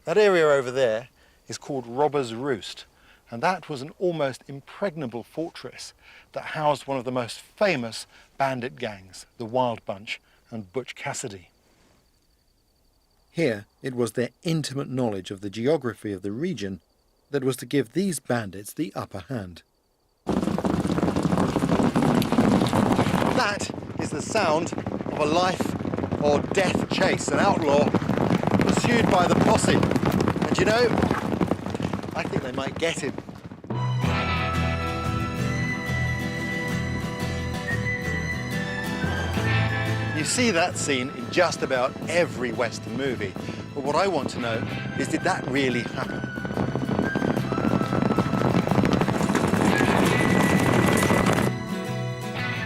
S4: That area over there is called Robber's Roost, and that was an almost impregnable fortress that housed one of the most famous bandit gangs, the Wild Bunch and Butch Cassidy.
S1: Here, it was their intimate knowledge of the geography of the region that was to give these bandits the upper hand.
S4: That is the sound of a life or death chase, an outlaw pursued by the posse. And you know, I think they might get him. You see that scene in just about every Western movie. But what I want to know is, did that really happen?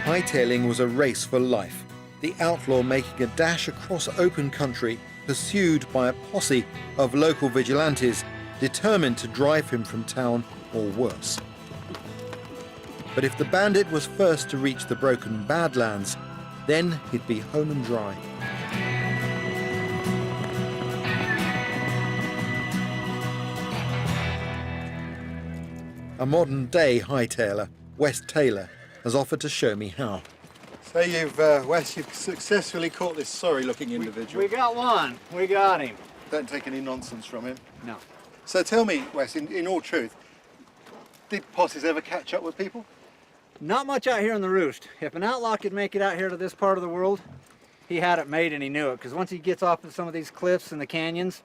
S1: Hightailing was a race for life, the outlaw making a dash across open country, pursued by a posse of local vigilantes determined to drive him from town or worse. But if the bandit was first to reach the broken Badlands, then he'd be home and dry. A modern-day hightailer, Wes Taylor, has offered to show me how.
S4: So Wes, you've successfully caught this sorry-looking individual.
S12: We got one. We got him.
S4: Don't take any nonsense from him.
S12: No.
S4: So tell me, Wes, in all truth, did posses ever catch up with people?
S12: Not much out here on the roost. If an outlaw could make it out here to this part of the world, he had it made and he knew it. Because once he gets off of some of these cliffs and the canyons,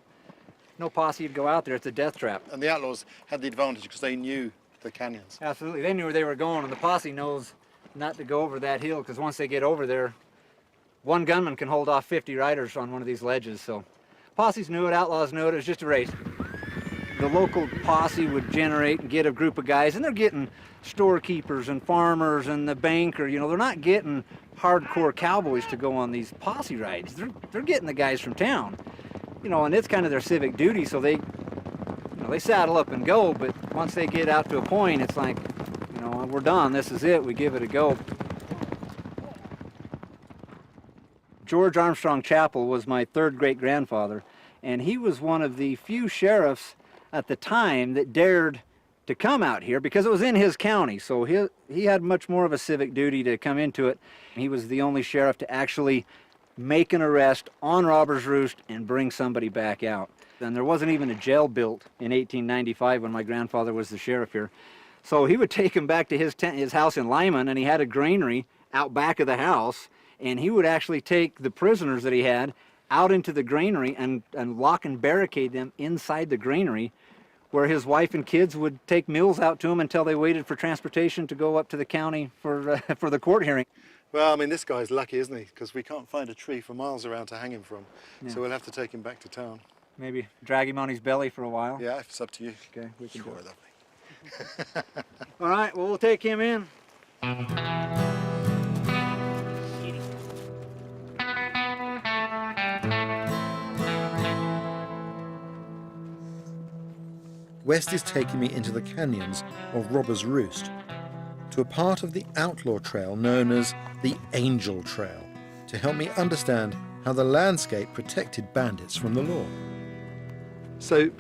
S12: no posse would go out there. It's a death trap.
S4: And the outlaws had the advantage because they knew the canyons.
S12: Absolutely. They knew where they were going, and the posse knows not to go over that hill, because once they get over there, one gunman can hold off 50 riders on one of these ledges. So posses knew it, outlaws knew it. It was just a race. The local posse would generate and get a group of guys, and they're getting storekeepers and farmers and the banker. You know, they're not getting hardcore cowboys to go on these posse rides. They're getting the guys from town. You know, and it's kind of their civic duty, so they saddle up and go, but once they get out to a point, it's like, you know, we're done, this is it, we give it a go. George Armstrong Chapel was my third great-grandfather, and he was one of the few sheriffs at the time that dared to come out here because it was in his county. So he had much more of a civic duty to come into it. He was the only sheriff to actually make an arrest on Robber's Roost and bring somebody back out. And there wasn't even a jail built in 1895 when my grandfather was the sheriff here. So he would take him back to his house in Lyman, and he had a granary out back of the house, and he would actually take the prisoners that he had out into the granary and lock and barricade them inside the granary, where his wife and kids would take meals out to him until they waited for transportation to go up to the county for the court hearing.
S4: Well, I mean, this guy's lucky, isn't he? Because we can't find a tree for miles around to hang him from.
S12: Yeah.
S4: So we'll have to take him back to town.
S12: Maybe drag him on his belly for a while.
S4: Yeah, if it's up to you.
S12: Okay, we can
S4: Sure,
S12: do it.
S4: lovely.
S12: All right, well, we'll take him in.
S1: West is taking me into the canyons of Robber's Roost, to a part of the outlaw trail known as the Angel Trail, to help me understand how the landscape protected bandits from the law.
S4: So,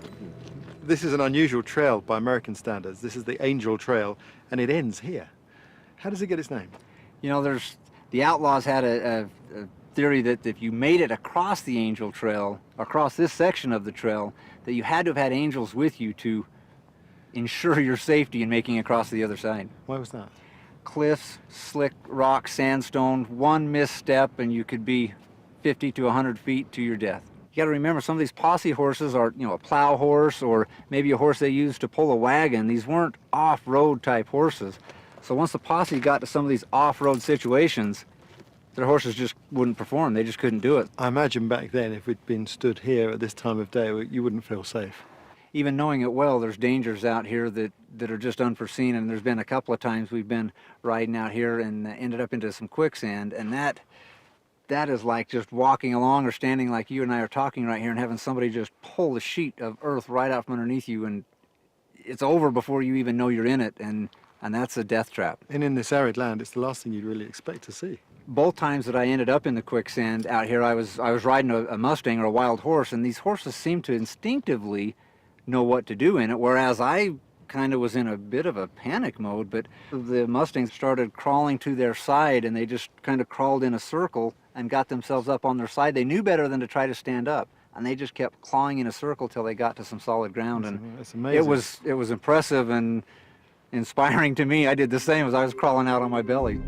S4: this is an unusual trail by American standards. This is the Angel Trail, and it ends here. How does it get its name?
S12: You know, the outlaws had a theory that if you made it across the Angel Trail, across this section of the trail, that you had to have had angels with you to ensure your safety in making it across the other side.
S4: Why was that?
S12: Cliffs, slick rock, sandstone, one misstep and you could be 50 to 100 feet to your death. You got to remember, some of these posse horses are, you know, a plow horse or maybe a horse they used to pull a wagon. These weren't off-road type horses. So once the posse got to some of these off-road situations, their horses just wouldn't perform. They just couldn't do it.
S4: I imagine back then, if we'd been stood here at this time of day, you wouldn't feel safe.
S12: Even knowing it well, there's dangers out here that are just unforeseen, and there's been a couple of times we've been riding out here and ended up into some quicksand, and that is like just walking along or standing like you and I are talking right here and having somebody just pull the sheet of earth right out from underneath you, and it's over before you even know you're in it, and that's a death trap.
S4: And in this arid land, it's the last thing you'd really expect to see.
S12: Both times that I ended up in the quicksand out here, I was riding a Mustang or a wild horse, and these horses seem to instinctively know what to do in it, whereas I kind of was in a bit of a panic mode. But the Mustangs started crawling to their side, and they just kind of crawled in a circle and got themselves up on their side. They knew better than to try to stand up, and they just kept clawing in a circle till they got to some solid ground.
S4: That's amazing.
S12: It was impressive and inspiring to me. I did the same as I was crawling out on my belly.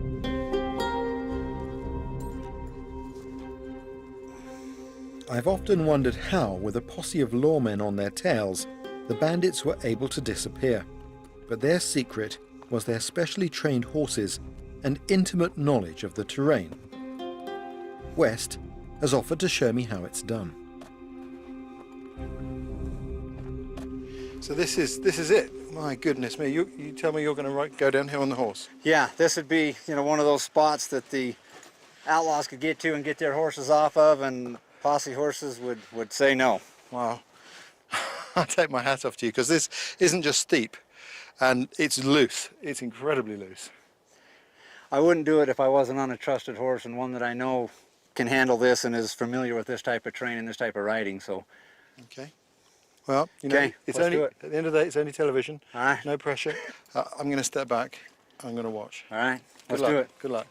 S1: I've often wondered how, with a posse of lawmen on their tails, the bandits were able to disappear. But their secret was their specially trained horses and intimate knowledge of the terrain. West has offered to show me how it's done.
S4: So this is it. My goodness me! You tell me you're going to go down here on the horse?
S12: Yeah, this would be, you know, one of those spots that the outlaws could get to and get their horses off of, and posse horses would say no.
S4: Wow. I take my hat off to you, because this isn't just steep, and it's loose. It's incredibly loose.
S12: I wouldn't do it if I wasn't on a trusted horse and one that I know can handle this and is familiar with this type of training, this type of riding. So.
S4: Okay. Well, you know,
S12: Okay,
S4: it's
S12: let's
S4: only
S12: do it.
S4: at the end of the day, it's only television.
S12: All right.
S4: No pressure. I'm going to step back. I'm going to watch.
S12: All right.
S4: Good
S12: Let's
S4: luck.
S12: do it.
S4: Good luck.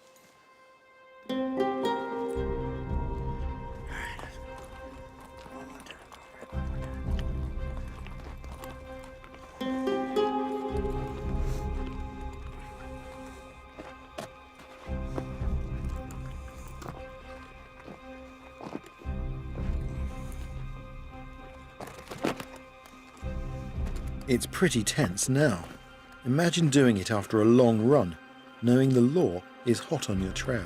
S1: It's pretty tense now. Imagine doing it after a long run, knowing the law is hot on your trail.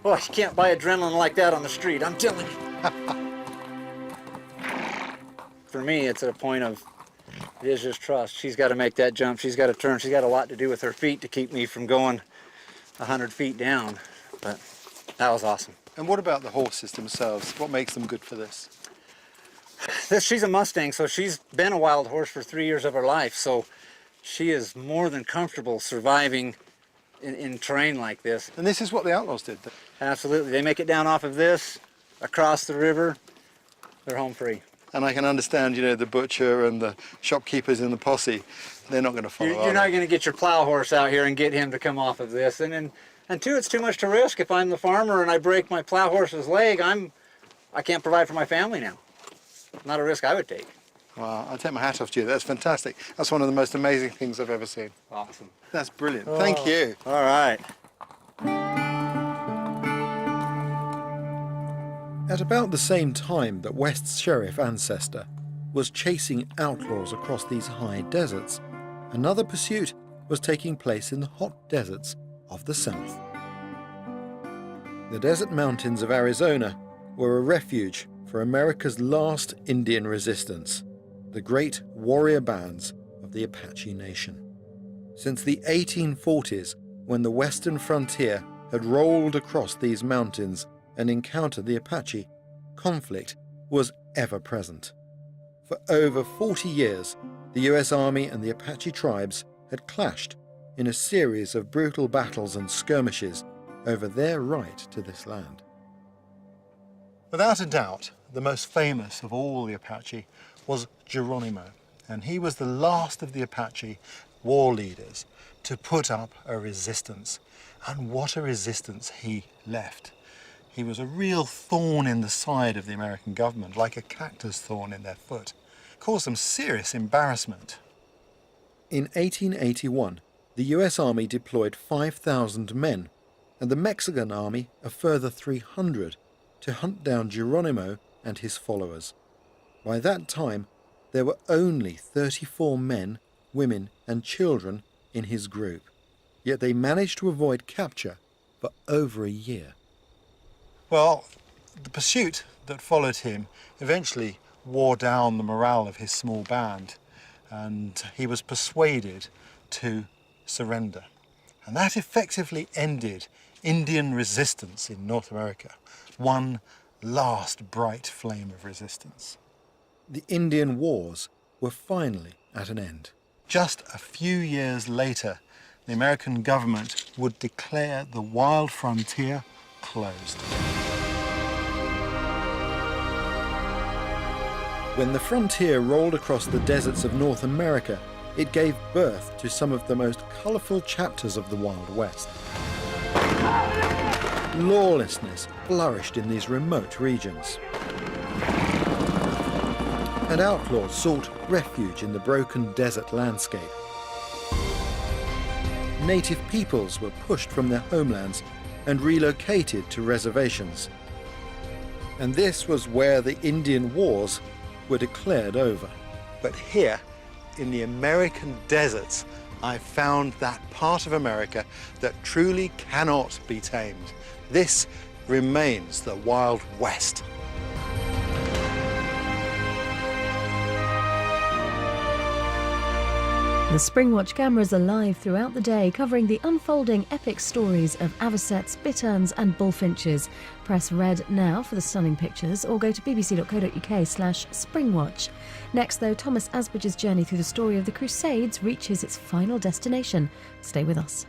S12: Oh, you can't buy adrenaline like that on the street, I'm telling you. For me, it's a point of It is just trust. She's got to make that jump. She's got to turn. She's got a lot to do with her feet to keep me from going 100 feet down. But that was awesome.
S4: And what about the horses themselves? What makes them good for this?
S12: She's a Mustang, so she's been a wild horse for 3 years of her life. So she is more than comfortable surviving in terrain like this.
S4: And this is what the outlaws did.
S12: Absolutely. They make it down off of this, across the river, they're home free.
S4: And I can understand, you know, the butcher and the shopkeepers in the posse, they're not going to follow.
S12: You're not going to get your plow horse out here and get him to come off of this. And two, it's too much to risk. If I'm the farmer and I break my plow horse's leg, I can't provide for my family now. Not a risk I would take.
S4: Wow, I take my hat off to you. That's fantastic. That's one of the most amazing things I've ever seen.
S12: Awesome.
S4: That's brilliant. Thank you.
S12: All right.
S1: At about the same time that West's sheriff ancestor was chasing outlaws across these high deserts, another pursuit was taking place in the hot deserts of the South. The desert mountains of Arizona were a refuge for America's last Indian resistance, the great warrior bands of the Apache Nation. Since the 1840s, when the western frontier had rolled across these mountains and encountered the Apache, conflict was ever present. For over 40 years, the US Army and the Apache tribes had clashed in a series of brutal battles and skirmishes over their right to this land.
S4: Without a doubt, the most famous of all the Apache was Geronimo, and he was the last of the Apache war leaders to put up a resistance. And what a resistance he left. He was a real thorn in the side of the American government, like a cactus thorn in their foot. Caused them serious embarrassment.
S1: In 1881, the US Army deployed 5,000 men, and the Mexican Army a further 300 to hunt down Geronimo and his followers. By that time, there were only 34 men, women, and children in his group, yet they managed to avoid capture for over a year.
S4: Well, the pursuit that followed him eventually wore down the morale of his small band, and he was persuaded to surrender. And that effectively ended Indian resistance in North America. One last bright flame of resistance.
S1: The Indian Wars were finally at an end.
S4: Just a few years later, the American government would declare the wild frontier closed.
S1: When the frontier rolled across the deserts of North America, it gave birth to some of the most colourful chapters of the Wild West. Lawlessness flourished in these remote regions, and outlaws sought refuge in the broken desert landscape. Native peoples were pushed from their homelands and relocated to reservations. And this was where the Indian Wars were declared over.
S4: But here, in the American deserts, I found that part of America that truly cannot be tamed. This remains the Wild West.
S13: The Springwatch cameras are live throughout the day, covering the unfolding epic stories of avocets, bitterns and bullfinches. Press red now for the stunning pictures, or go to bbc.co.uk/springwatch. Next, though, Thomas Asbridge's journey through the story of the Crusades reaches its final destination. Stay with us.